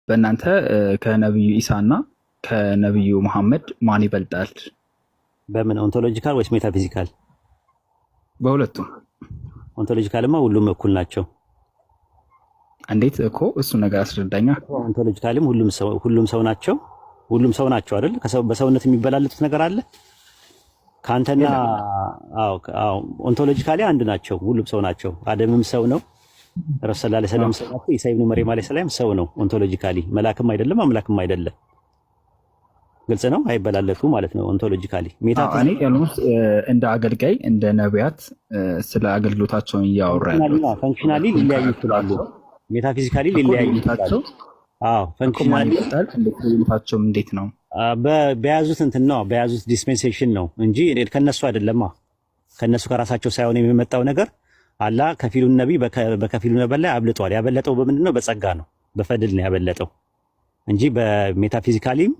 በእናንተ ከነብዩ ኢሳና ከነብዩ መሐመድ ማን ይበልጣል? በምን ኦንቶሎጂካል ወይስ ሜታፊዚካል? በሁለቱም። ኦንቶሎጂካልማ ሁሉም እኩል ናቸው። እንዴት እኮ እሱ ነገር አስረዳኛ። ኦንቶሎጂካልም ሁሉም ሰው ናቸው። ሁሉም ሰው ናቸው አይደል? በሰውነት የሚበላለጡት ነገር አለ ካንተና ኦንቶሎጂካሊ አንድ ናቸው። ሁሉም ሰው ናቸው። አደምም ሰው ነው። ረሱል ሰለላሁ ዐለይሂ ወሰለም ሰው ናቸው። ኢሳ ኢብኑ መርየም ዐለይሂ ሰላም ሰው ነው። ኦንቶሎጂካሊ መላክም አይደለም አምላክም አይደለም። ግልጽ ነው። አይበላለጡ ማለት ነው። ኦንቶሎጂካሊ እኔ ያሉት እንደ አገልጋይ እንደ ነቢያት ስለ አገልግሎታቸውን እያወራሉ። ፈንክሽናሊ ሊለያዩ ይችላሉ። ሜታፊዚካሊ ሊለያዩ ይችላሉ። ፈንክሽናሊ አገልግሎታቸውም እንዴት ነው? በያዙት እንትን ነው፣ በያዙት ዲስፔንሴሽን ነው እንጂ ከነሱ አይደለማ። ከነሱ ከራሳቸው ሳይሆን የሚመጣው ነገር አላህ ከፊሉን ነብይ በከፊሉ ነብይ ላይ አብልጧል። ያበለጠው በምንድን ነው? በጸጋ ነው፣ በፈድል ነው ያበለጠው እንጂ በሜታፊዚካሊም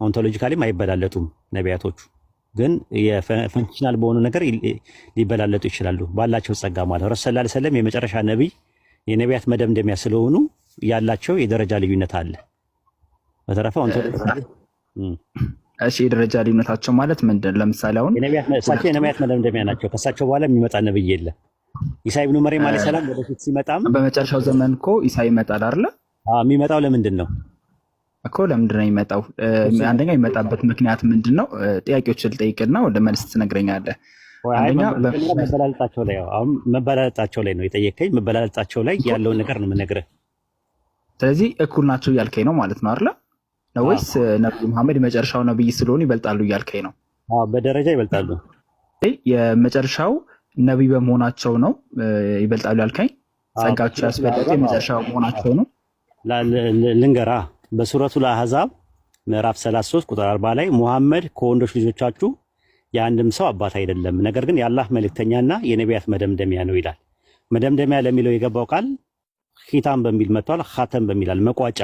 ኦንቶሎጂካሊም አይበላለጡም። ነቢያቶቹ ግን የፈንክሽናል በሆኑ ነገር ሊበላለጡ ይችላሉ ባላቸው ጸጋ ማለት ነው። ረሱል ሰለላሁ ዐለይሂ ወሰለም የመጨረሻ ነብይ የነቢያት መደምደሚያ ስለሆኑ ያላቸው የደረጃ ልዩነት አለ። በተረፈ ኦንቶሎጂካሊ እሺ፣ የደረጃ ልዩነታቸው ማለት ምንድን? ለምሳሌ አሁን የነቢያት መደምደሚያ ናቸው። ከሳቸው በኋላ የሚመጣ ነብይ የለም። ኢሳ ኢብኑ መርየም ዐለይሂ ሰላም ወደፊት ሲመጣም በመጨረሻው ዘመን እኮ ኢሳ ይመጣል አይደል? የሚመጣው ለምንድን ነው እኮ? ለምንድን ነው የሚመጣው? አንደኛ የሚመጣበት ምክንያት ምንድን ነው? ጥያቄዎችን ልጠይቅና ወደ መልስ ትነግረኛለህ። አንደኛ መበላለጣቸው ላይ ነው የጠየቀኝ። መበላለጣቸው ላይ ያለውን ነገር ነው የምነግርህ። ስለዚህ እኩል ናቸው እያልከኝ ነው ማለት ነው አይደል? ወይስ ነብዩ መሐመድ የመጨረሻው ነብይ ስለሆኑ ይበልጣሉ እያልከኝ ነው? በደረጃ ይበልጣሉ። የመጨረሻው ነብይ በመሆናቸው ነው ይበልጣሉ ያልከኝ? ጸጋቸው ያስበለጠ የመጨረሻው መሆናቸው ነው? ልንገራ በሱረቱል አህዛብ ምዕራፍ 33 ቁጥር 40 ላይ ሙሐመድ ከወንዶች ልጆቻችሁ የአንድም ሰው አባት አይደለም፣ ነገር ግን የአላህ መልእክተኛና የነቢያት መደምደሚያ ነው ይላል። መደምደሚያ ለሚለው የገባው ቃል ኺታም በሚል መጥቷል። ኻተም በሚላል መቋጫ፣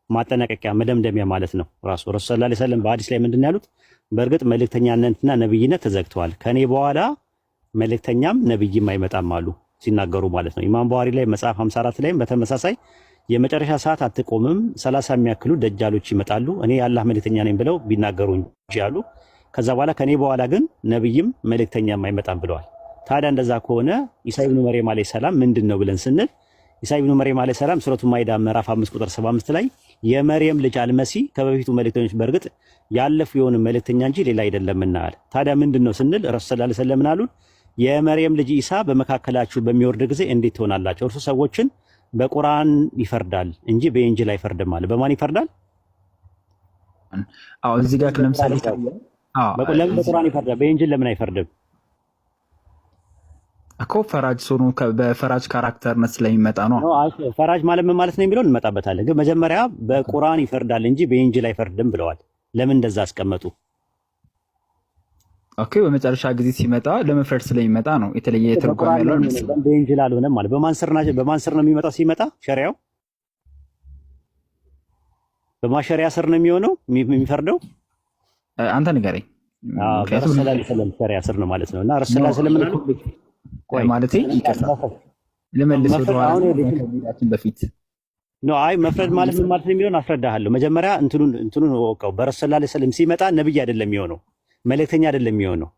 ማጠናቀቂያ፣ መደምደሚያ ማለት ነው። ራሱ ረሱል ሰለላሁ ዐለይሂ ወሰለም በሐዲስ ላይ ምንድን ያሉት? በእርግጥ መልእክተኛነትና ነብይነት ተዘግተዋል፣ ከኔ በኋላ መልእክተኛም ነብይም አይመጣም አሉ ሲናገሩ ማለት ነው። ኢማም ቡኻሪ ላይ መጽሐፍ 54 ላይም በተመሳሳይ የመጨረሻ ሰዓት አትቆምም፣ 30 የሚያክሉ ደጃሎች ይመጣሉ እኔ የአላህ መልእክተኛ ነኝ ብለው ቢናገሩ እንጂ አሉ። ከዛ በኋላ ከኔ በኋላ ግን ነብይም መልእክተኛም አይመጣም ብለዋል። ታዲያ እንደዛ ከሆነ ኢሳ ኢብኑ መርየም ዐለይሂ ሰላም ምንድን ነው ብለን ስንል ኢሳ ኢብኑ መርየም ዐለይሂ ሰላም ሱረቱ ማኢዳ ምዕራፍ 5 ቁጥር 75 ላይ የመርየም ልጅ አልመሲ ከበፊቱ መልእክተኞች በእርግጥ ያለፉ የሆነ መልእክተኛ እንጂ ሌላ አይደለምና አለ። ታዲያ ምንድን ነው ስንል ረሱል ሰለላሁ ዐለይሂ ወሰለም አሉን የመርየም ልጅ ኢሳ በመካከላችሁ በሚወርድ ጊዜ እንዴት ትሆናላችሁ? እርሱ ሰዎችን በቁርአን ይፈርዳል እንጂ በኢንጂል አይፈርድም አለ። በማን ይፈርዳል? እዚህ ጋር ለምሳሌ ለምን በቁርአን ይፈርዳል? በኢንጂል ለምን አይፈርድም? እኮ ፈራጅ ሆኖ በፈራጅ ካራክተርነት ስለሚመጣ ነው። ፈራጅ ማለት ምን ማለት ነው የሚለውን እንመጣበታለን። ግን መጀመሪያ በቁርአን ይፈርዳል እንጂ በኢንጂል አይፈርድም ብለዋል። ለምን እንደዛ አስቀመጡ? ኦኬ፣ በመጨረሻ ጊዜ ሲመጣ ለመፍረድ ስለሚመጣ ነው። የተለየ ትርጓሜ ያለው ነው። በኢንጂል አልሆነም ማለት በማን ስር ነው የሚመጣው? ሲመጣ ሸሪዓው በማሸሪያ ስር ነው የሚሆነው የሚፈርደው። አንተ ንገረኝ። ረሱል ሰለላሁ ዐለይሂ ወሰለም ሸሪዓ ስር ነው ማለት ነው። እና ረሱል ሰለላሁ ዐለይሂ ወሰለም ማለት ልመልስ ወደኋላችን በፊት ነው። አይ መፍረድ ማለት ምን ማለት ነው የሚለውን አስረዳሃለሁ። መጀመሪያ እንትኑን ወቀው። በረሱል ሰለላሁ ዐለይሂ ወሰለም ሲመጣ ነብይ አይደለም የሚሆነው፣ መልእክተኛ አይደለም የሚሆነው።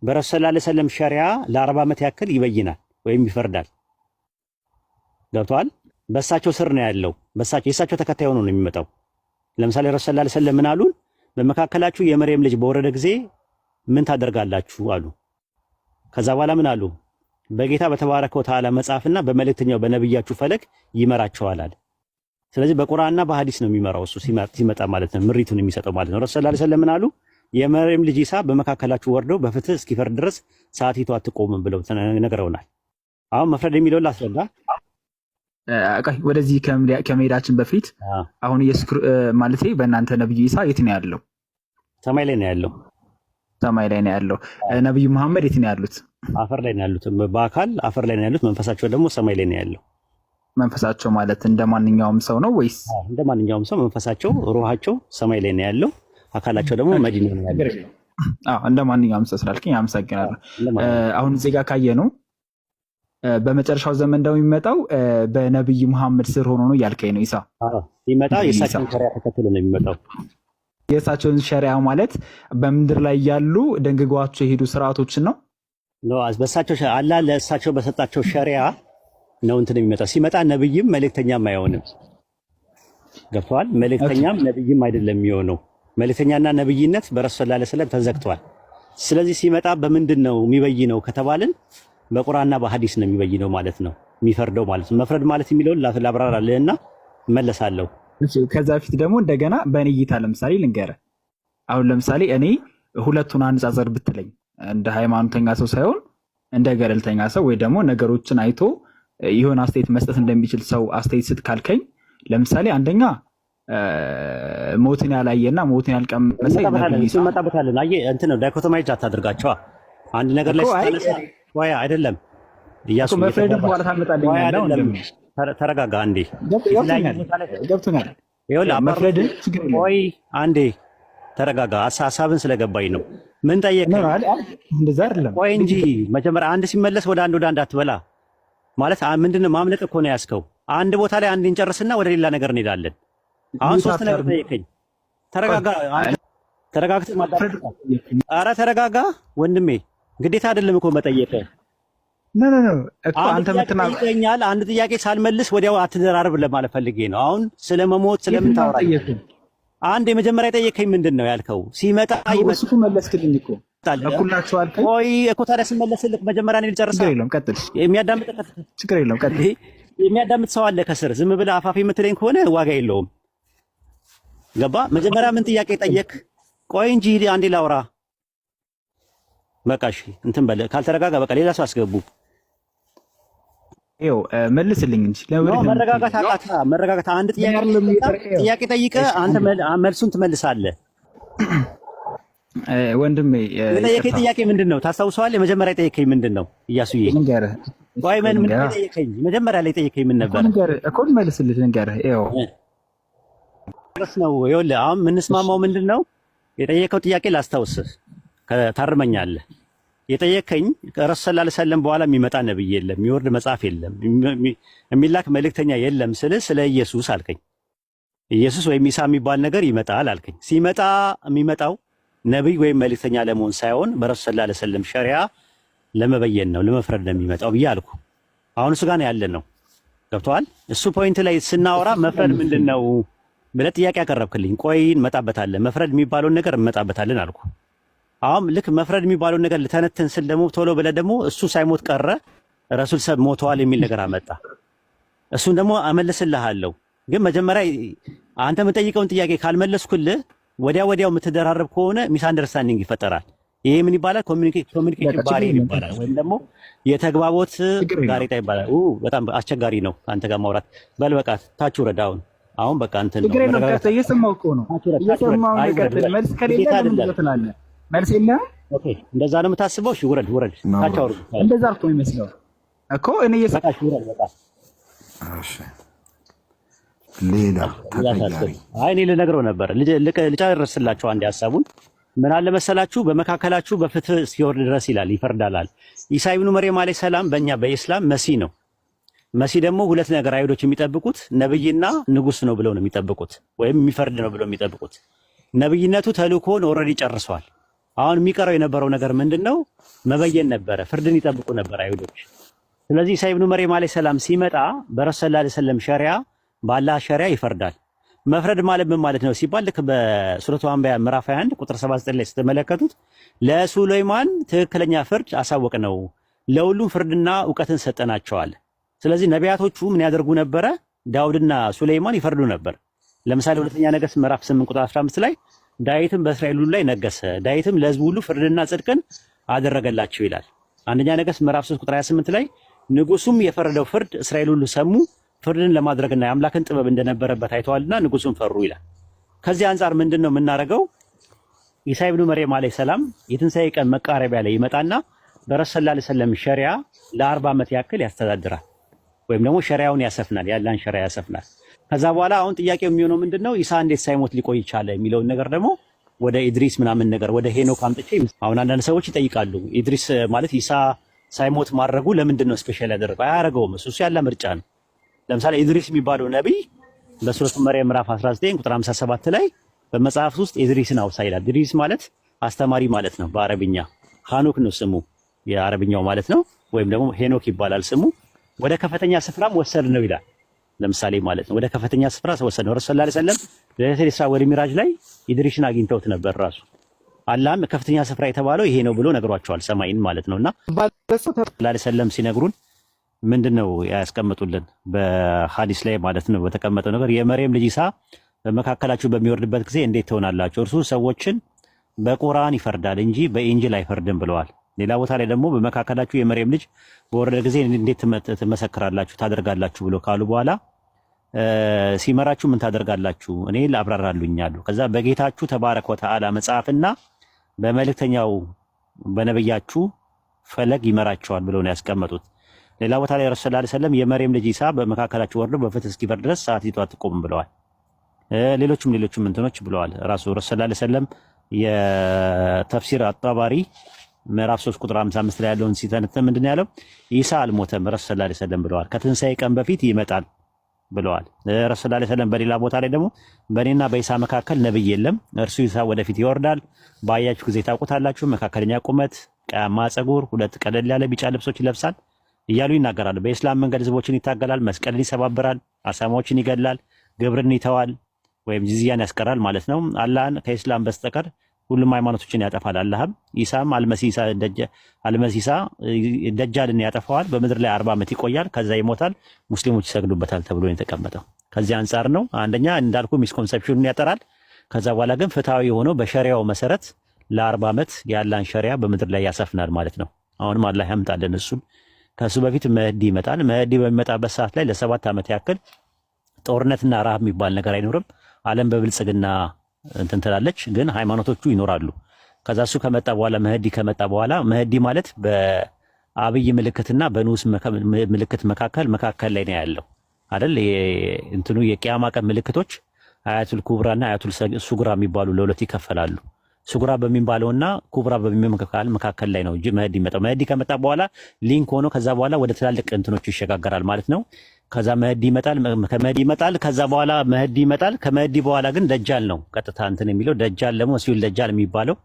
በረሱል ሰለላሁ ዐለይሂ ወሰለም ሸሪዓ ለ40 ዓመት ያክል ይበይናል ወይም ይፈርዳል። ገብቷል? በእሳቸው ስር ነው ያለው። የእሳቸው ተከታይ ሆኖ ነው የሚመጣው። ለምሳሌ ረሱል ሰለላሁ ዐለይሂ ወሰለም ምን አሉን? በመካከላችሁ የመርየም ልጅ በወረደ ጊዜ ምን ታደርጋላችሁ አሉ። ከዛ በኋላ ምን አሉ? በጌታ በተባረከው ተዓላ መጽሐፍና በመልእክተኛው በነብያችሁ ፈለግ ይመራቸዋል አለ። ስለዚህ በቁርአንና በሐዲስ ነው የሚመራው እሱ ሲመጣ ማለት ነው፣ ምሪቱን የሚሰጠው ማለት ነው። ረሱል ሰለላሁ ዐለይሂ ወሰለም ምን አሉ? የመርየም ልጅ ኢሳ በመካከላችሁ ወርደው በፍትህ እስኪፈርድ ድረስ ሰዓቲቱ አትቆምም ብለው ነግረውናል። አሁን መፍረድ የሚለውን ላስረዳ። ወደዚህ ከመሄዳችን በፊት አሁን ማለት በእናንተ ነብዩ ኢሳ የት ነው ያለው? ሰማይ ላይ ነው ያለው። ሰማይ ላይ ነው ያለው። ነብዩ መሐመድ የት ነው ያሉት? አፈር ላይ ነው ያሉት። በአካል አፈር ላይ ነው ያሉት። መንፈሳቸው ደግሞ ሰማይ ላይ ነው ያለው። መንፈሳቸው ማለት እንደ ማንኛውም ሰው ነው ወይስ? እንደ ማንኛውም ሰው መንፈሳቸው ሩሃቸው ሰማይ ላይ ነው ያለው። አካላቸው ደግሞ መዲና ነው ያለው። እንደ ማንኛውም ሰው ስላልከኝ አመሰግናለሁ። አሁን እዚህ ጋር ካየ ነው በመጨረሻው ዘመን ደግሞ የሚመጣው በነብይ መሐመድ ስር ሆኖ ነው እያልከኝ ነው? ኢሳ ሲመጣ የእሳቸውን ሸሪያ ተከትሎ ነው የሚመጣው። የእሳቸውን ሸሪያ ማለት በምድር ላይ ያሉ ደንግጓቸው የሄዱ ስርዓቶችን ነው። በእሳቸው አላህ ለእሳቸው በሰጣቸው ሸሪያ ነው እንትን የሚመጣው። ሲመጣ ነብይም መልእክተኛም አይሆንም። ገብተዋል? መልእክተኛም ነብይም አይደለም የሚሆነው። መልእክተኛና ነብይነት በረሱል ሰለላሁ ዐለይሂ ወሰለም ተዘግቷል። ስለዚህ ሲመጣ በምንድን ነው የሚበይነው ከተባልን በቁርአንና በሐዲስ ነው የሚበይነው ማለት ነው፣ የሚፈርደው ማለት ነው። መፍረድ ማለት የሚለውን ላብራራልህና እመለሳለሁ። ከዛ በፊት ደግሞ እንደገና በእኔ እይታ ለምሳሌ ልንገርህ። አሁን ለምሳሌ እኔ ሁለቱን አነጻጸር ብትለኝ እንደ ሃይማኖተኛ ሰው ሳይሆን እንደ ገለልተኛ ሰው ወይ ደግሞ ነገሮችን አይቶ የሆነ አስተያየት መስጠት እንደሚችል ሰው አስተያየት ስጥ ካልከኝ፣ ለምሳሌ አንደኛ ሞትን ያላየና ሞትን ያልቀመሰ እንመጣበታለን። አየህ እንትን ነው ዳይኮቶማይዝ አታድርጋቸዋ። አንድ ነገር ላይ ወይ አይደለም እያሱ መፍረድ በኋላ ታመጣልኝ። ተረጋጋ አንዴ። ገብቶኛል። መፍረድ ወይ አንዴ ተረጋጋ። ሀሳብን ስለገባኝ ነው። ምን ጠየቀኝ? እንደዛ አይደለም ወይ እንጂ መጀመሪያ አንድ ሲመለስ ወደ አንድ አትበላ ማለት ምንድነው? ማምለጥ እኮ ነው ያዝከው። አንድ ቦታ ላይ አንድ እንጨርስና ወደ ሌላ ነገር እንሄዳለን። አሁን ሶስት ነገር ጠየቀኝ። ተረጋጋ። ተረጋግተህ ማዳመጥ። ኧረ ተረጋጋ ወንድሜ። ግዴታ አይደለም እኮ መጠየቅ። እኮ አንተ ምትናገኛል። አንድ ጥያቄ ሳልመልስ ወዲያው አትደራርብ ለማለት ፈልጌ ነው። አሁን ስለመሞት ስለምን ታወራለህ? አንድ የመጀመሪያ ጠየቀኝ ምንድን ነው ያልከው? ሲመጣ እሱ መለስክልኝ እኮ እኩላችሁ አልከኝ። ቆይ እኮ ታዲያ ስመለስልህ መጀመሪያ ነው ልጨርሳ። ችግር የለውም ቀጥል። ችግር የለውም ቀጥል። የሚያዳምጥ ሰው አለ ከስር። ዝም ብለህ አፋፊ የምትለኝ ከሆነ ዋጋ የለውም። ገባ? መጀመሪያ ምን ጥያቄ ጠየቅ? ቆይ እንጂ አንዴ ላውራ። በቃ እሺ እንትን በለ። ካልተረጋጋ በቃ ሌላ ሰው አስገቡ። ይኸው መልስልኝ እንጂ መረጋጋት አቃታ። መረጋጋት። አንድ ጥያቄ ጠይቀህ አንተ መልሱን ትመልሳለህ። ወንድሜ የጠየቀኝ ጥያቄ ምንድን ነው ታስታውሰዋለህ? የመጀመሪያ የጠየቀኝ ምንድን ነው? እያሱዬ ቆይ ምን ጠየቀኝ? መጀመሪያ ላይ ጠየቀኝ ምን ነበር እኮ መልስልህ። ልንገርህ ይኸው ነው። ይኸውልህ አሁን የምንስማማው ምንድን ነው? የጠየቀው ጥያቄ ላስታውስህ፣ ታርመኛለህ። የጠየቀኝ ከረሱል ሰለላሁ ዐለይሂ ወሰለም በኋላ የሚመጣ ነብይ የለም፣ የሚወርድ መጽሐፍ የለም፣ የሚላክ መልእክተኛ የለም ስልህ ስለ ኢየሱስ አልከኝ። ኢየሱስ ወይም ኢሳ የሚባል ነገር ይመጣል አልከኝ። ሲመጣ የሚመጣው ነብይ ወይም መልእክተኛ ለመሆን ሳይሆን በረሱል ሰለላሁ ዐለይሂ ወሰለም ሸሪዓ ለመበየን ነው፣ ለመፍረድ ነው የሚመጣው ብዬ አልኩ። አሁን እሱ ጋር ነው ያለ ነው። ገብቶሃል? እሱ ፖይንት ላይ ስናወራ መፍረድ ምንድን ነው ብለህ ጥያቄ ያቀረብክልኝ። ቆይ እንመጣበታለን፣ መፍረድ የሚባለውን ነገር እንመጣበታለን አልኩ። አሁን ልክ መፍረድ የሚባለውን ነገር ልተነትን ስል ደግሞ ቶሎ ብለህ ደግሞ እሱ ሳይሞት ቀረ ረሱል ሰብ ሞተዋል የሚል ነገር አመጣ። እሱን ደግሞ አመልስልሃለሁ። ግን መጀመሪያ አንተ የምጠይቀውን ጥያቄ ካልመለስኩልህ ወዲያው የምትደራረብ ከሆነ ሚስ አንደርስታንዲንግ ይፈጠራል። ይሄ ምን ይባላል? ኮሚኒኬሽን ባሪየር ይባላል፣ ወይም ደግሞ የተግባቦት ጋሬጣ ይባላል። በጣም አስቸጋሪ ነው አንተ ጋር ማውራት። በል በቃ ታች ውረድ። አሁን በቃ እንትን ነው እየሰማሁ እኮ ነው። እየሰማሁ ነው። ቀጥል። መልስ ከሌለ ምን ትላለህ? መልስ የለህም። ኦኬ እንደዛ ነው የምታስበው? እሺ ውረድ። ታች አውርድ። እንደዛ እኮ የሚመስለው እኮ እኔ እየሰማሁ ውረድ። በቃ እሺ ሌላ እኔ ልነግረው ነበር። ልጨርስላችሁ አንዴ ሀሳቡን። ምን አለ መሰላችሁ? በመካከላችሁ በፍትህ እስኪወርድ ድረስ ይላል ይፈርዳላል። ኢሳ ኢብኑ መርየም አለይሂ ሰላም በእኛ በኢስላም መሲህ ነው። መሲህ ደግሞ ሁለት ነገር አይሁዶች የሚጠብቁት ነብይና ንጉስ ነው ብለው ነው የሚጠብቁት፣ ወይም የሚፈርድ ነው ብለው የሚጠብቁት። ነብይነቱ ተልእኮን ኦልሬዲ ጨርሷል። አሁን የሚቀረው የነበረው ነገር ምንድነው? መበየን ነበረ። ፍርድን ይጠብቁ ነበር አይሁዶች። ስለዚህ ኢሳ ኢብኑ መርየም አለይሂ ሰላም ሲመጣ በረሱል ሰለላሁ ዐለይሂ ወሰለም ሸሪዓ በአላህ ሸሪዓ ይፈርዳል። መፍረድ ማለት ምን ማለት ነው ሲባል ልክ በሱረቱ አንቢያ ምዕራፍ 21 ቁጥር 79 ላይ ስትመለከቱት ለሱለይማን ትክክለኛ ፍርድ አሳወቅ ነው፣ ለሁሉም ፍርድና እውቀትን ሰጠናቸዋል። ስለዚህ ነቢያቶቹ ምን ያደርጉ ነበረ? ዳውድና ሱለይማን ይፈርዱ ነበር። ለምሳሌ ሁለተኛ ነገሥት ምዕራፍ 8 ቁጥር 15 ላይ ዳዊትም በእስራኤል ሁሉ ላይ ነገሰ፣ ዳዊትም ለሕዝቡ ሁሉ ፍርድና ጽድቅን አደረገላቸው ይላል። አንደኛ ነገሥት ምዕራፍ 3 ቁጥር 28 ላይ ንጉሱም የፈረደው ፍርድ እስራኤል ሁሉ ሰሙ፣ ፍርድን ለማድረግና የአምላክን ጥበብ እንደነበረበት አይተዋልና ንጉሱን ፈሩ ይላል። ከዚህ አንጻር ምንድን ነው የምናደርገው? ኢሳ ኢብኑ መርየም አለይሂ ሰላም የትንሣኤ ቀን መቃረቢያ ላይ ይመጣና በረሱል ሰለላሁ ዐለይሂ ወሰለም ሸሪዓ ለ40 ዓመት ያክል ያስተዳድራል፣ ወይም ደግሞ ሸሪዓውን ያሰፍናል፣ ያላን ሸሪዓ ያሰፍናል። ከዛ በኋላ አሁን ጥያቄው የሚሆነው ምንድነው? ኢሳ እንዴት ሳይሞት ሊቆይ ይቻለ የሚለውን ነገር ደግሞ ወደ ኢድሪስ ምናምን ነገር ወደ ሄኖክ አምጥቼ አሁን አንዳንድ ሰዎች ይጠይቃሉ። ኢድሪስ ማለት ኢሳ ሳይሞት ማድረጉ ለምንድን ነው ስፔሻል ያደረገው? አያደርገውም። እሱ ያለ ምርጫ ነው። ለምሳሌ ኢድሪስ የሚባለው ነቢይ በሱረቱ መርየም ምዕራፍ 19 ቁጥር 57 ላይ በመጽሐፍ ውስጥ ኢድሪስን አውሳ ይላል። ኢድሪስ ማለት አስተማሪ ማለት ነው በአረብኛ። ሃኖክ ነው ስሙ የአረብኛው ማለት ነው፣ ወይም ደግሞ ሄኖክ ይባላል ስሙ። ወደ ከፍተኛ ስፍራም ወሰድ ነው ይላል። ለምሳሌ ማለት ነው ወደ ከፍተኛ ስፍራ ወሰድ ነው። ረሱል ሰለላሁ ዐለይሂ ወሰለም ለይለቱል ኢስራ ወል ሚራጅ ላይ ኢድሪስን አግኝተውት ነበር። ራሱ አላህም ከፍተኛ ስፍራ የተባለው ይሄ ነው ብሎ ነግሯቸዋል፣ ሰማይን ማለት ነውና ሰለላሁ ዐለይሂ ወሰለም ሲነግሩን ምንድነው ያስቀምጡልን በሐዲስ ላይ ማለት ነው በተቀመጠው ነገር የመርየም ልጅ ኢሳ በመካከላችሁ በሚወርድበት ጊዜ እንዴት ትሆናላችሁ? እርሱ ሰዎችን በቁርአን ይፈርዳል እንጂ በኢንጂል አይፈርድም ብለዋል። ሌላ ቦታ ላይ ደግሞ በመካከላችሁ የመርየም ልጅ በወረደ ጊዜ እንዴት ትመሰክራላችሁ ታደርጋላችሁ ብሎ ካሉ በኋላ ሲመራችሁ ምን ታደርጋላችሁ? እኔ ላብራራሉኛሉ። ከዛ በጌታችሁ ተባረከ ወተዓላ መጽሐፍና በመልእክተኛው በነብያችሁ ፈለግ ይመራቸዋል ብለው ነው ያስቀመጡት። ሌላ ቦታ ላይ ረሱል ሰለላሁ ዐለይሂ ወሰለም የመርየም ልጅ ኢሳ በመካከላችሁ ወርዶ በፍትህ እስኪፈርድ ድረስ ሰዓቲቱ አትቆምም ብለዋል። ሌሎችም እንትኖች ብለዋል። ራሱ ረሱል ሰለላሁ ዐለይሂ ወሰለም የተፍሲር አጣባሪ ምዕራፍ 3 ቁጥር 55 ላይ ያለውን ሲተነተን ምንድነው ያለው? ኢሳ አልሞተም ረሱል ሰለላሁ ዐለይሂ ወሰለም ብለዋል። ከትንሣኤ ቀን በፊት ይመጣል ብለዋል። ረሱል ሰለላሁ ዐለይሂ ወሰለም በሌላ ቦታ ላይ ደግሞ በእኔና በኢሳ መካከል ነብይ የለም፣ እርሱ ኢሳ ወደፊት ይወርዳል፣ ባያችሁ ጊዜ ታውቁታላችሁ፣ መካከለኛ ቁመት፣ ቀያማ ጸጉር፣ ሁለት ቀለል ያለ ቢጫ ልብሶች ይለብሳል እያሉ ይናገራሉ። በኢስላም መንገድ ህዝቦችን ይታገላል፣ መስቀልን ይሰባብራል፣ አሳማዎችን ይገድላል፣ ግብርን ይተዋል ወይም ጂዚያን ያስቀራል ማለት ነው። አላህን ከኢስላም በስተቀር ሁሉም ሃይማኖቶችን ያጠፋል። አላህም ኢሳም አልመሲሳ ደጃልን ያጠፋዋል፣ በምድር ላይ 40 ዓመት ይቆያል፣ ከዛ ይሞታል፣ ሙስሊሞች ይሰግዱበታል ተብሎ ነው የተቀመጠው። ከዚህ አንጻር ነው አንደኛ እንዳልኩ ሚስኮንሰፕሽኑን ያጠራል። ከዛ በኋላ ግን ፍትሃዊ የሆነው በሸሪያው መሰረት ለ40 ዓመት ያላን ሸሪያ በምድር ላይ ያሰፍናል ማለት ነው። አሁንም አላህ ያምጣልን እሱን። ከሱ በፊት መህዲ ይመጣል። መህዲ በሚመጣበት ሰዓት ላይ ለ7 ዓመት ያክል ጦርነትና ረሃብ የሚባል ነገር አይኖርም። ዓለም በብልጽግና እንትን ትላለች፣ ግን ሃይማኖቶቹ ይኖራሉ። ከዛ እሱ ከመጣ በኋላ መህዲ ከመጣ በኋላ መህዲ ማለት በአብይ ምልክትና በንዑስ ምልክት መካከል ላይ ነው ያለው አይደል? እንትኑ የቂያማ ቀን ምልክቶች አያቱል ኩብራና አያቱል ሱግራ የሚባሉ ለሁለት ይከፈላሉ። ሱግራ በሚባለውና ኩብራ በሚባለው መካከል ላይ ነው መህዲ ይመጣው። መህዲ ከመጣ በኋላ ሊንክ ሆኖ ከዛ በኋላ ወደ ትላልቅ እንትኖች ይሸጋገራል ማለት ነው። ከዛ መህዲ ይመጣል። ከዛ በኋላ መህዲ ይመጣል። ከመህዲ በኋላ ግን ደጃል ነው ቀጥታ እንትን የሚለው። ደጃል ደግሞ ሲውል ደጃል የሚባለው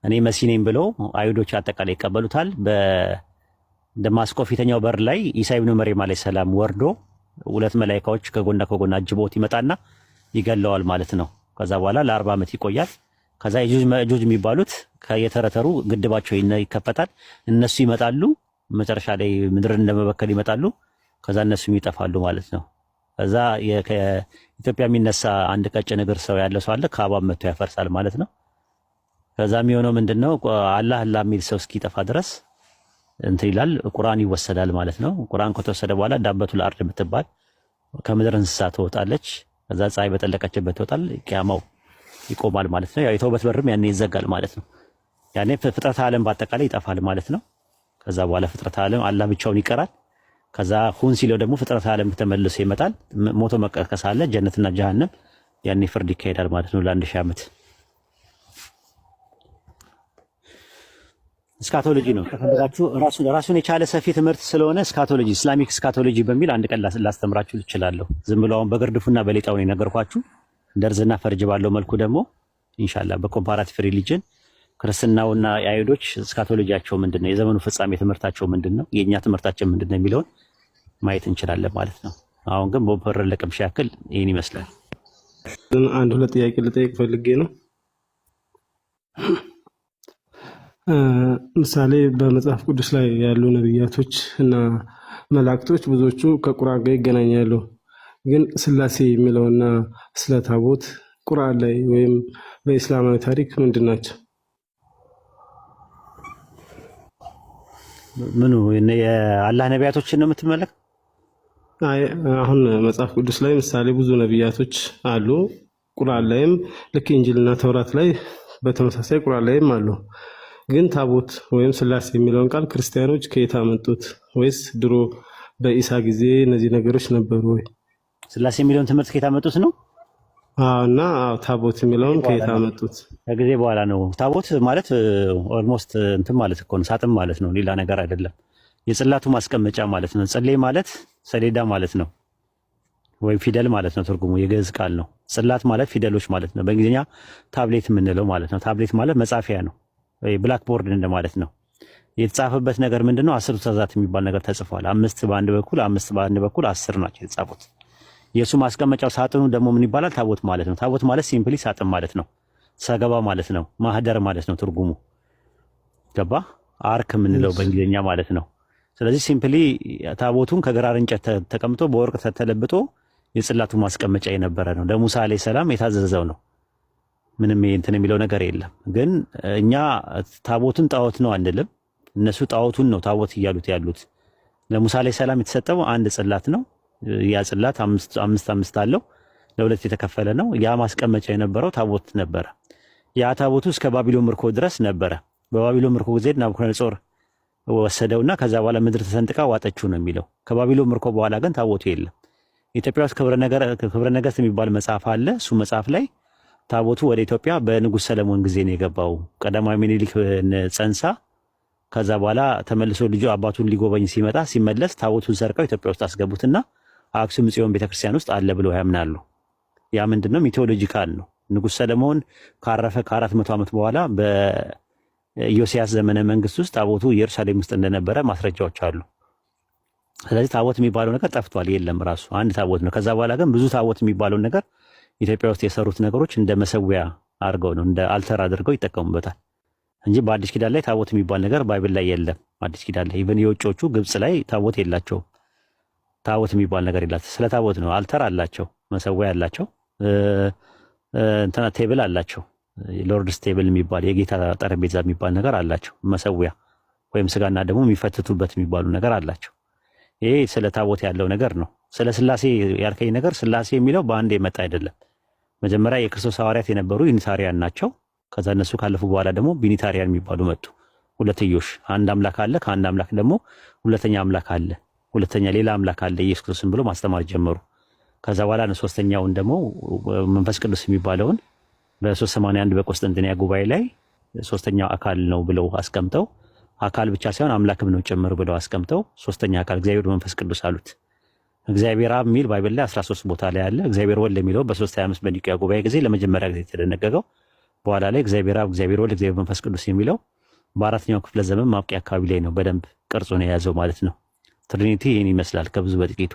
እኔ መሲ ነኝ ብሎ አይሁዶች አጠቃላይ ይቀበሉታል። በደማስቆ ፊተኛው በር ላይ ኢሳ ኢብኑ መርየም አለይሂ ሰላም ወርዶ ሁለት መላእክቶች ከጎና አጅቦት ይመጣና ይገለዋል ማለት ነው። ከዛ በኋላ ለ40 ዓመት ይቆያል። ከዛ የጁጅ የሚባሉት ከየተረተሩ ግድባቸው ይከፈታል። እነሱ ይመጣሉ። መጨረሻ ላይ ምድርን እንደመበከል ይመጣሉ። ከዛ እነሱም ይጠፋሉ ማለት ነው። ከዛ ከኢትዮጵያ የሚነሳ አንድ ቀጭን እግር ሰው ያለ ሰው አለ። ካዕባን መጥቶ ያፈርሳል ማለት ነው። ከዛ የሚሆነው ምንድነው? አላህ የሚል ሰው እስኪጠፋ ድረስ እንትን ይላል። ቁርአን ይወሰዳል ማለት ነው። ቁርአን ከተወሰደ በኋላ ዳበቱል አርድ የምትባል ከምድር እንስሳ ትወጣለች። ከዛ ፀሐይ በጠለቀችበት ትወጣል። ቂያማው ይቆማል ማለት ነው። ያው የተውበት በርም ያኔ ይዘጋል ማለት ነው። ያኔ ፍጥረት ዓለም በአጠቃላይ ይጠፋል ማለት ነው። ከዛ በኋላ ፍጥረት ዓለም አላህ ብቻውን ይቀራል። ከዛ ሁን ሲለው ደግሞ ፍጥረት ዓለም ተመልሶ ይመጣል። ሞቶ መቀስቀስ አለ፣ ጀነትና ጀሃነም። ያኔ ፍርድ ይካሄዳል ማለት ነው ለ1000 ዓመት። ስካቶሎጂ ነው ከፈለጋችሁ ራሱን የቻለ ሰፊ ትምህርት ስለሆነ ስካቶሎጂ፣ ኢስላሚክ ስካቶሎጂ በሚል አንድ ቀን ላስተምራችሁ እችላለሁ። ዝም ብሎ አሁን በግርድፉና በሌጣው ነው የነገርኳችሁ። ደርዝና ፈርጅ ባለው መልኩ ደግሞ ኢንሻአላህ በኮምፓራቲቭ ሪሊጅን ክርስትናውና የአይሁዶች ስካቶሎጂያቸው ምንድነው፣ የዘመኑ ፍጻሜ ትምህርታቸው ምንድነው፣ የኛ ትምህርታችን ምንድነው የሚለውን ማየት እንችላለን ማለት ነው። አሁን ግን በወፈር ለቅምሻ ያክል ይሄን ይመስላል። አንድ ሁለት ጥያቄ ልጠይቅ ፈልጌ ነው። ምሳሌ በመጽሐፍ ቅዱስ ላይ ያሉ ነብያቶች እና መላእክቶች ብዙዎቹ ከቁርአን ጋር ይገናኛሉ። ግን ስላሴ የሚለውና ስለ ታቦት ቁርአን ላይ ወይም በእስላማዊ ታሪክ ምንድን ናቸው? ምኑ የአላህ ነቢያቶችን ነው የምትመለክ? አሁን መጽሐፍ ቅዱስ ላይ ምሳሌ ብዙ ነቢያቶች አሉ። ቁርአን ላይም ልክ ኢንጂልና ተውራት ላይ በተመሳሳይ ቁርአን ላይም አሉ። ግን ታቦት ወይም ስላሴ የሚለውን ቃል ክርስቲያኖች ከየት አመጡት? ወይስ ድሮ በኢሳ ጊዜ እነዚህ ነገሮች ነበሩ ወይ? ስላሴ የሚለውን ትምህርት ከየት አመጡት ነው? እና ታቦት የሚለውን ከየት አመጡት? ከጊዜ በኋላ ነው። ታቦት ማለት ኦልሞስት እንትን ማለት እኮ ነው፣ ሳጥን ማለት ነው፣ ሌላ ነገር አይደለም። የጽላቱ ማስቀመጫ ማለት ነው። ጽሌ ማለት ሰሌዳ ማለት ነው፣ ወይም ፊደል ማለት ነው። ትርጉሙ የግዕዝ ቃል ነው። ጽላት ማለት ፊደሎች ማለት ነው። በእንግሊዝኛ ታብሌት የምንለው ማለት ነው። ታብሌት ማለት መጻፊያ ነው፣ ብላክቦርድ እንደማለት ነው። የተጻፈበት ነገር ምንድነው? 10 ትእዛዛት የሚባል ነገር ተጽፏል። 5 በአንድ በኩል 5 በአንድ በኩል 10 ናቸው የተጻፉት። የእሱ ማስቀመጫው ሳጥኑ ደግሞ ምን ይባላል? ታቦት ማለት ነው። ታቦት ማለት ሲምፕሊ ሳጥን ማለት ነው። ሰገባ ማለት ነው። ማህደር ማለት ነው ትርጉሙ። ገባ? አርክ የምንለው በእንግሊዝኛ ማለት ነው። ስለዚህ ሲምፕሊ ታቦቱን ከግራር እንጨት ተቀምጦ በወርቅ ተለብጦ የጽላቱ ማስቀመጫ የነበረ ነው። ለሙሳ አለይሂ ሰላም የታዘዘው ነው። ምንም እንትን የሚለው ነገር የለም። ግን እኛ ታቦቱን ጣዖት ነው አንልም። እነሱ ጣዖቱን ነው ታቦት እያሉት ያሉት። ለሙሳ አለይሂ ሰላም የተሰጠው አንድ ጽላት ነው። ያ ጽላት አምስት አለው፣ ለሁለት የተከፈለ ነው። ያ ማስቀመጫ የነበረው ታቦት ነበረ። ያ ታቦቱ እስከ ባቢሎን ምርኮ ድረስ ነበረ። በባቢሎን ምርኮ ጊዜ ናቡከደነጾር ወሰደውና ከዛ በኋላ ምድር ተሰንጥቃ ዋጠችው ነው የሚለው። ከባቢሎን ምርኮ በኋላ ግን ታቦቱ የለም። ኢትዮጵያ ውስጥ ክብረ ነገሥት የሚባል መጽሐፍ አለ። እሱ መጽሐፍ ላይ ታቦቱ ወደ ኢትዮጵያ በንጉሥ ሰለሞን ጊዜ ነው የገባው። ቀዳማዊ ምኒልክ ጸንሳ ከዛ በኋላ ተመልሶ ልጁ አባቱን ሊጎበኝ ሲመለስ ታቦቱን ሰርቀው ኢትዮጵያ ውስጥ አስገቡትና አክሱም ጽዮን ቤተክርስቲያን ውስጥ አለ ብለው ያምናሉ። ያ ምንድነው? ሚቴዎሎጂካል ነው። ንጉሥ ሰለሞን ካረፈ ከ400 ዓመት በኋላ በኢዮስያስ ዘመነ መንግስት ውስጥ ታቦቱ ኢየሩሳሌም ውስጥ እንደነበረ ማስረጃዎች አሉ። ስለዚህ ታቦት የሚባለው ነገር ጠፍቷል፣ የለም። ራሱ አንድ ታቦት ነው። ከዛ በኋላ ግን ብዙ ታቦት የሚባለው ነገር ኢትዮጵያ ውስጥ የሰሩት ነገሮች እንደ መሰዊያ አድርገው ነው፣ እንደ አልተር አድርገው ይጠቀሙበታል እንጂ በአዲስ ኪዳን ላይ ታቦት የሚባል ነገር ባይብል ላይ የለም። አዲስ ኪዳን ላይ ኢቨን የውጮቹ ግብጽ ላይ ታቦት የላቸውም። ታቦት የሚባል ነገር የላቸው። ስለ ታቦት ነው። አልተር አላቸው፣ መሰዊያ አላቸው፣ እንትና ቴብል አላቸው። ሎርድስ ቴብል የሚባል የጌታ ጠረጴዛ የሚባል ነገር አላቸው። መሰዊያ ወይም ስጋና ደግሞ የሚፈትቱበት የሚባሉ ነገር አላቸው። ይሄ ስለ ታቦት ያለው ነገር ነው። ስለ ስላሴ ያልከኝ ነገር ስላሴ የሚለው በአንድ የመጣ አይደለም። መጀመሪያ የክርስቶስ ሐዋርያት የነበሩ ዩኒታሪያን ናቸው። ከዛ እነሱ ካለፉ በኋላ ደግሞ ቢኒታሪያን የሚባሉ መጡ። ሁለትዮሽ፣ አንድ አምላክ አለ፣ ከአንድ አምላክ ደግሞ ሁለተኛ አምላክ አለ፣ ሁለተኛ ሌላ አምላክ አለ ኢየሱስ ክርስቶስን ብሎ ማስተማር ጀመሩ። ከዛ በኋላ ሶስተኛውን ደግሞ መንፈስ ቅዱስ የሚባለውን በ381 በቆስጠንጥንያ ጉባኤ ላይ ሶስተኛው አካል ነው ብለው አስቀምጠው፣ አካል ብቻ ሳይሆን አምላክም ነው ጭምር ብለው አስቀምጠው ሶስተኛ አካል እግዚአብሔር መንፈስ ቅዱስ አሉት። እግዚአብሔር አብ የሚል ባይብል ላይ 13 ቦታ ላይ አለ። እግዚአብሔር ወልድ የሚለው በ325 በኒቅያ ጉባኤ ጊዜ ለመጀመሪያ ጊዜ የተደነገገው። በኋላ ላይ እግዚአብሔር አብ፣ እግዚአብሔር ወልድ፣ እግዚአብሔር መንፈስ ቅዱስ የሚለው በአራተኛው ክፍለ ዘመን ማብቂያ አካባቢ ላይ ነው በደንብ ቅርጹን የያዘው ማለት ነው። ትሪኒቲ ይህን ይመስላል ከብዙ በጥቂቱ።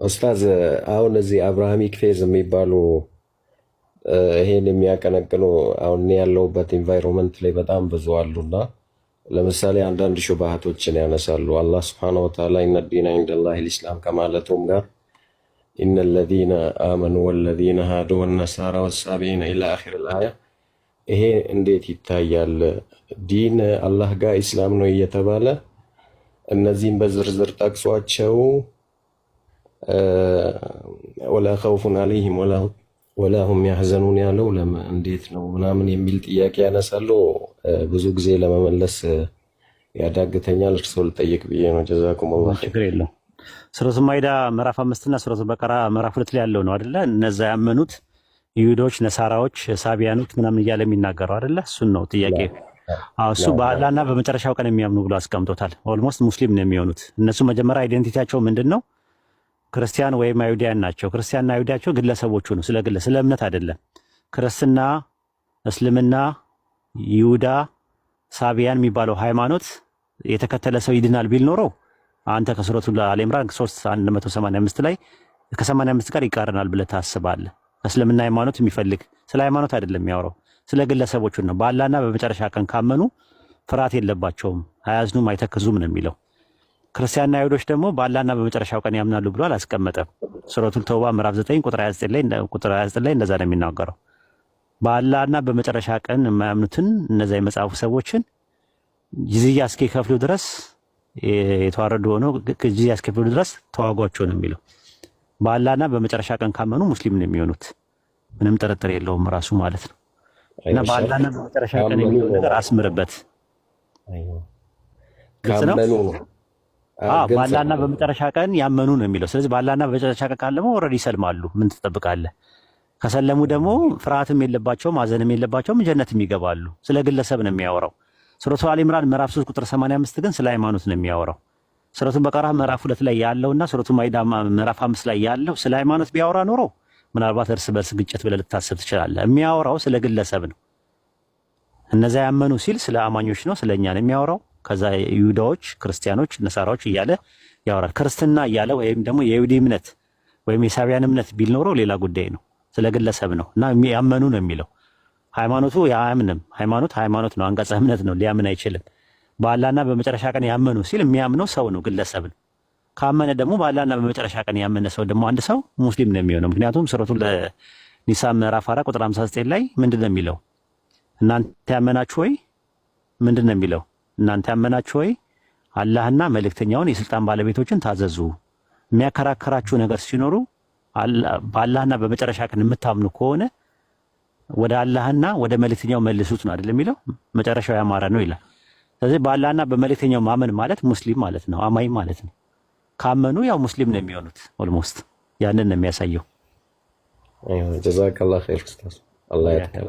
ኡስታዝ አሁን እዚህ አብርሃሚክ ፌዝ የሚባሉ ይሄን የሚያቀነቅኑ አሁን ያለውበት ኢንቫይሮንመንት ላይ በጣም ብዙ አሉና ለምሳሌ አንዳንድ ሹባሃቶችን ያነሳሉ። አላህ ሱብሓነሁ ወተዓላ ኢነ ዲነ ኢንደላሂ ልኢስላም ከማለቱም ጋር ኢነ ለዚነ አመኑ ወለዚነ ሃዱ ወነሳራ ወሳቢኢነ ኢላ አኺር አልአያ። ይሄ እንዴት ይታያል? ዲን አላህ ጋር ኢስላም ነው እየተባለ እነዚህም በዝርዝር ጠቅሷቸው ወላ ኸውፉን አለይሂም ወላ ሁም ያህዘኑን ያለው እንዴት ነው ምናምን የሚል ጥያቄ ያነሳሉ። ብዙ ጊዜ ለመመለስ ያዳግተኛል። እርስዎ ልጠይቅ ብዬ ነው። ጀዛኩሙላህ ችግር የለው። ሱረቱ ማኢዳ ምዕራፍ 5 እና ሱረቱ በቀራ ምዕራፍ 2 ላይ ያለው ነው አይደለ? እነዛ ያመኑት ይሁዶች፣ ነሳራዎች፣ ሳቢያኖች ምናምን እያለ የሚናገረው አይደለ? እሱን ነው ጥያቄ። እሱ በአላህና በመጨረሻው ቀን የሚያምኑ ብሎ አስቀምጦታል። ኦልሞስት ሙስሊም ነው የሚሆኑት እነሱ። መጀመሪያ አይዴንቲቲያቸው ምንድን ነው? ክርስቲያን ወይም አይሁዳያን ናቸው። ክርስቲያንና አይሁዳቸው ግለሰቦቹ ነው፣ ስለ እምነት አይደለም። ክርስትና፣ እስልምና፣ ይሁዳ፣ ሳቢያን የሚባለው ሃይማኖት የተከተለ ሰው ይድናል ቢል ኖረው አንተ ከሱረቱ አለ ኢምራን 3:185 ላይ ከ85 ጋር ይቃረናል ብለህ ታስባለህ። እስልምና ሃይማኖት የሚፈልግ ስለ ሃይማኖት አይደለም የሚያወራው፣ ስለ ግለሰቦቹ ነው። በአላህና በመጨረሻ ቀን ካመኑ ፍርሃት የለባቸውም፣ አያዝኑም፣ አይተክዙም ነው የሚለው። ክርስቲያንና አይሁዶች ደግሞ በአላህና በመጨረሻው ቀን ያምናሉ ብሎ አላስቀመጠም። ሱረቱል ተውባ ምዕራፍ 9 ቁጥር 29 ላይ እንደዛ ነው የሚናገረው። በአላህና በመጨረሻ ቀን የማያምኑትን እነዛ የመጽሐፉ ሰዎችን ጅዝያ እስኪከፍሉ ድረስ የተዋረዱ ሆነው ጅዝያ እስኪከፍሉ ድረስ ተዋጓቸው ነው የሚለው። በአላህና በመጨረሻ ቀን ካመኑ ሙስሊም ነው የሚሆኑት፣ ምንም ጥርጥር የለውም ራሱ ማለት ነው። እና በአላህና በመጨረሻ ቀን የሚለው ነገር አስምርበት። ግልጽ ነው። በአላህና በመጨረሻ ቀን ያመኑ ነው የሚለው። ስለዚህ በአላህና በመጨረሻ ቀን ካለመው ኦልሬዲ ይሰልማሉ። ምን ትጠብቃለህ? ከሰለሙ ደግሞ ፍርሃትም የለባቸውም ማዘንም የለባቸውም ጀነትም ይገባሉ። ስለ ግለሰብ ነው የሚያወራው። ሱረቱ አሊ ኢምራን ምዕራፍ 3 ቁጥር 85 ግን ስለ ሃይማኖት ነው የሚያወራው። ሱረቱ በቀራ ምዕራፍ 2 ላይ ያለውና ሱረቱ ማኢዳ ምዕራፍ 5 ላይ ያለው ስለ ሃይማኖት ቢያወራ ኖሮ ምናልባት እርስ በርስ ግጭት ብለህ ልታስብ ትችላለህ። የሚያወራው ስለ ግለሰብ ነው። እነዛ ያመኑ ሲል ስለ አማኞች ነው፣ ስለኛ ነው የሚያወራው። ከዛ ይሁዳዎች፣ ክርስቲያኖች፣ ነሳራዎች እያለ ያወራል። ክርስትና እያለ ወይም ደግሞ የይሁዲ እምነት ወይም የሳቢያን እምነት ቢል ኖሮ ሌላ ጉዳይ ነው። ስለ ግለሰብ ነው እና ያመኑ ነው የሚለው። ሃይማኖቱ ያምንም ሃይማኖት ነው፣ አንቀጸ እምነት ነው፣ ሊያምን አይችልም። በአላህና በመጨረሻ ቀን ያመኑ ሲል የሚያምነው ሰው ነው፣ ግለሰብ ነው። ካመነ ደግሞ በአላህና በመጨረሻ ቀን ያመነ ሰው ደግሞ አንድ ሰው ሙስሊም ነው የሚሆነው። ምክንያቱም ሱረቱ ለኒሳ ምዕራፍ 4 ቁጥር 59 ላይ ምንድነው የሚለው? እናንተ ያመናችሁ ወይ ምንድነው የሚለው? እናንተ ያመናችሁ ወይ አላህና መልእክተኛውን የስልጣን ባለቤቶችን ታዘዙ። የሚያከራከራችሁ ነገር ሲኖሩ በአላህና በመጨረሻ ቀን የምታምኑ ከሆነ ወደ አላህና ወደ መልእክተኛው መልሱት ነው አይደል የሚለው? መጨረሻው ያማረ ነው ይላል። ስለዚህ በአላህና በመልእክተኛው ማመን ማለት ሙስሊም ማለት ነው፣ አማኝ ማለት ነው። ካመኑ ያው ሙስሊም ነው የሚሆኑት። ኦልሞስት ያንን ነው የሚያሳየው። ጀዛከላህ ኸይር ኡስታዝ፣ አላህ ያተካለ